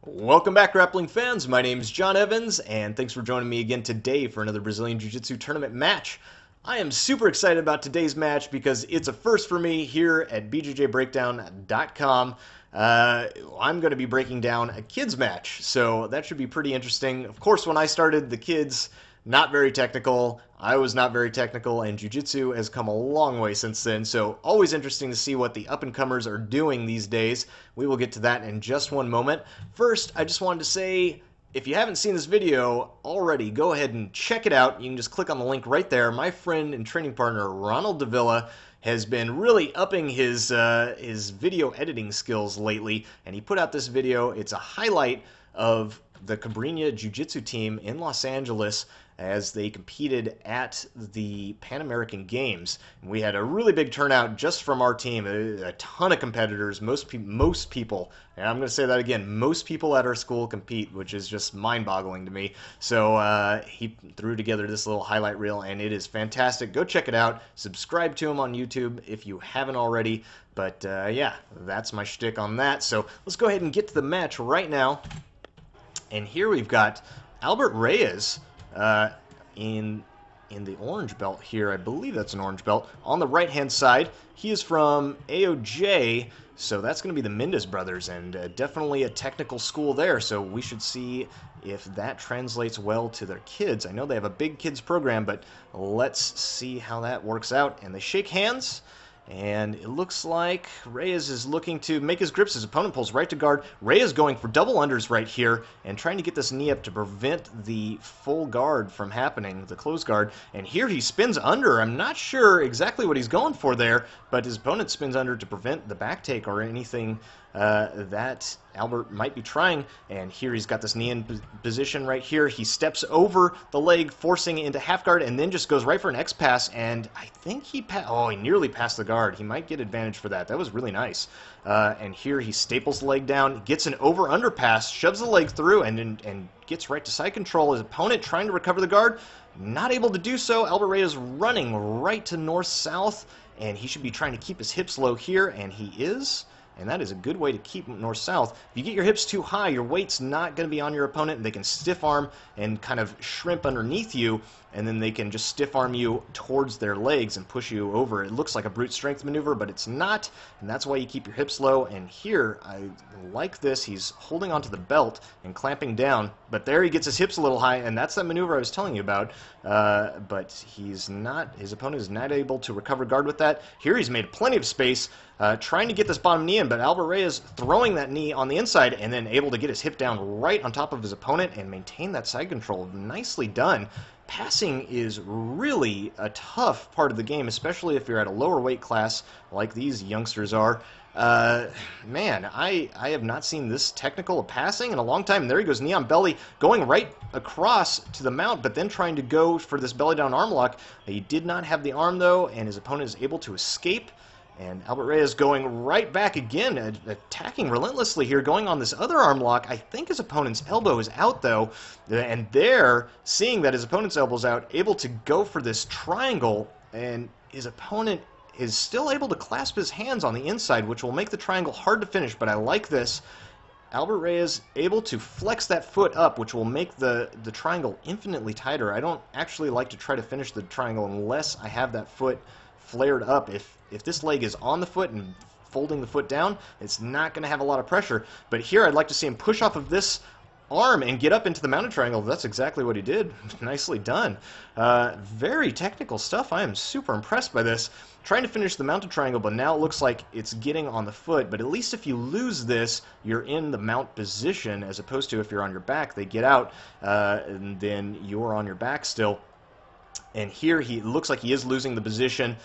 Welcome back, grappling fans. My name is John Evans, and thanks for joining me again today for another Brazilian Jiu-Jitsu tournament match. I am super excited about today's match because it's a first for me here at BJJBreakdown.com. I'm going to be breaking down a kids match, so that should be pretty interesting. Of course, when I started, the kids, not very technical. I was not very technical, and Jiu-Jitsu has come a long way since then, so always interesting to see what the up-and-comers are doing these days. We will get to that in just one moment. First, I just wanted to say, if you haven't seen this video already, go ahead and check it out. You can just click on the link right there. My friend and training partner, Ronald Davila, has been really upping his video editing skills lately, and he put out this video. It's a highlight of the Cabrinha Jiu-Jitsu team in Los Angeles as they competed at the Pan American Games. We had a really big turnout just from our team, a ton of competitors, most people, and I'm going to say that again, most people at our school compete, which is just mind-boggling to me. So he threw together this little highlight reel, and it is fantastic. Go check it out. Subscribe to him on YouTube if you haven't already. But yeah, that's my shtick on that. So let's go ahead and get to the match right now. And here we've got Albert Raez in the orange belt here. I believe that's an orange belt. On the right-hand side, he is from AOJ, so that's going to be the Mendes brothers, and definitely a technical school there, so we should see if that translates well to their kids. I know they have a big kids program, but let's see how that works out. And they shake hands. And it looks like Raez is looking to make his grips. His opponent pulls right to guard. Raez going for double unders right here and trying to get this knee up to prevent the full guard from happening, the close guard. And here he spins under. I'm not sure exactly what he's going for there, but his opponent spins under to prevent the back take or anything that Albert might be trying. And here he's got this knee in position right here. He steps over the leg, forcing it into half guard, and then just goes right for an X pass. And I think he nearly passed the guard. He might get advantage for that. That was really nice. And here he staples the leg down, gets an over-under pass, shoves the leg through, and gets right to side control. His opponent trying to recover the guard, not able to do so. Albert Raez running right to north-south, and he should be trying to keep his hips low here, and he is. And that is a good way to keep north-south. If you get your hips too high, your weight's not going to be on your opponent, and they can stiff arm and kind of shrimp underneath you, and then they can just stiff arm you towards their legs and push you over. It looks like a brute strength maneuver, but it's not, and that's why you keep your hips low. And here, I like this. He's holding onto the belt and clamping down, but there he gets his hips a little high, and that's that maneuver I was telling you about. But his opponent is not able to recover guard with that. Here he's made plenty of space, trying to get this bottom knee in, but Albert Raez throwing that knee on the inside and then able to get his hip down right on top of his opponent and maintain that side control. Nicely done. Passing is really a tough part of the game, especially if you're at a lower weight class like these youngsters are. Man, I have not seen this technical of passing in a long time. And there he goes, knee on belly, going right across to the mount, but then trying to go for this belly down arm lock. He did not have the arm, though, and his opponent is able to escape. And Albert Raez going right back again, attacking relentlessly here, going on this other arm lock. I think his opponent's elbow is out, though. And there, seeing that his opponent's elbow's out, able to go for this triangle, and his opponent is still able to clasp his hands on the inside, which will make the triangle hard to finish, but I like this. Albert Raez able to flex that foot up, which will make the triangle infinitely tighter. I don't actually like to try to finish the triangle unless I have that foot flared up. If this leg is on the foot and folding the foot down, it's not going to have a lot of pressure. But here I'd like to see him push off of this arm and get up into the mounted triangle. That's exactly what he did. Nicely done. Very technical stuff. I am super impressed by this. Trying to finish the mounted triangle, but now it looks like it's getting on the foot. But at least if you lose this, you're in the mount position, as opposed to if you're on your back, they get out, and then you're on your back still. And here he looks like he is losing the position.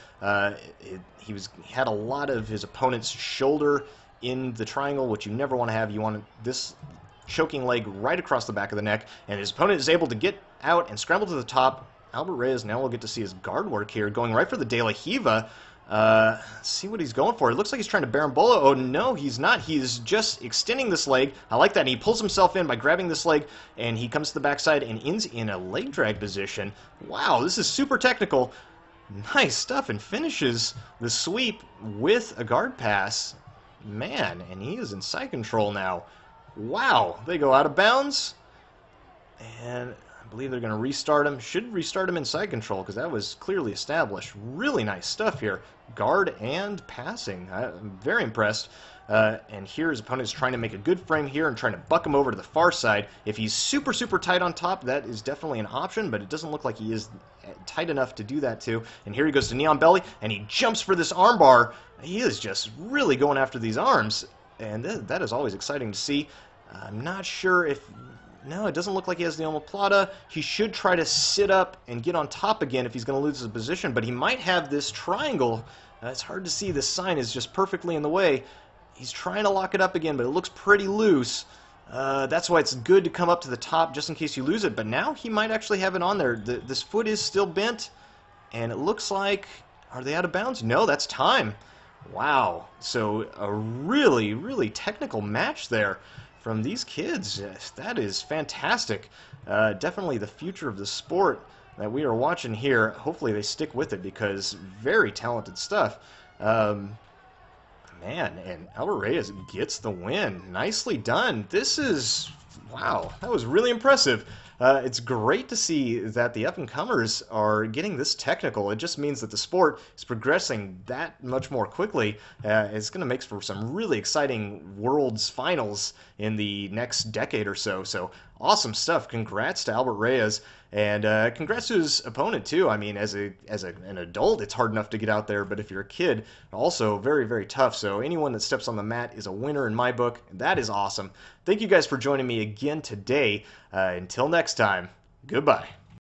He had a lot of his opponent's shoulder in the triangle, which you never want to have. You want this choking leg right across the back of the neck, and his opponent is able to get out and scramble to the top. Albert Raez now will get to see his guard work here, going right for the De La Hiva. See what he's going for. It looks like he's trying to Barambola. Oh, no, he's not. He's just extending this leg. I like that. And he pulls himself in by grabbing this leg, and he comes to the backside and ends in a leg drag position. Wow, this is super technical. Nice stuff, and finishes the sweep with a guard pass. Man, and he is in side control now. Wow, they go out of bounds. And I believe they're going to restart him. Should restart him in side control because that was clearly established. Really nice stuff here. Guard and passing. I'm very impressed. And here his opponent is trying to make a good frame here and trying to buck him over to the far side. If he's super, super tight on top, that is definitely an option, but it doesn't look like he is tight enough to do that too. And here he goes to knee on belly, and he jumps for this armbar. He is just really going after these arms, and that is always exciting to see. I'm not sure if... No, it doesn't look like he has the omoplata. He should try to sit up and get on top again if he's going to lose his position, but he might have this triangle. It's hard to see. This sign is just perfectly in the way. He's trying to lock it up again, but it looks pretty loose. That's why it's good to come up to the top just in case you lose it, but now he might actually have it on there. This foot is still bent, and it looks like... Are they out of bounds? No, that's time. Wow. So a really, really technical match there from these kids. That is fantastic. Definitely the future of the sport that we are watching here. Hopefully they stick with it because very talented stuff. Man, and Albert Raez gets the win. Nicely done. This is... Wow, that was really impressive. It's great to see that the up-and-comers are getting this technical. It just means that the sport is progressing that much more quickly. It's going to make for some really exciting Worlds finals in the next decade or so. So awesome stuff. Congrats to Albert Raez. And congrats to his opponent, too. I mean, as an adult, it's hard enough to get out there, but if you're a kid, also very, very tough. So anyone that steps on the mat is a winner in my book. That is awesome. Thank you guys for joining me again today. Until next time, goodbye.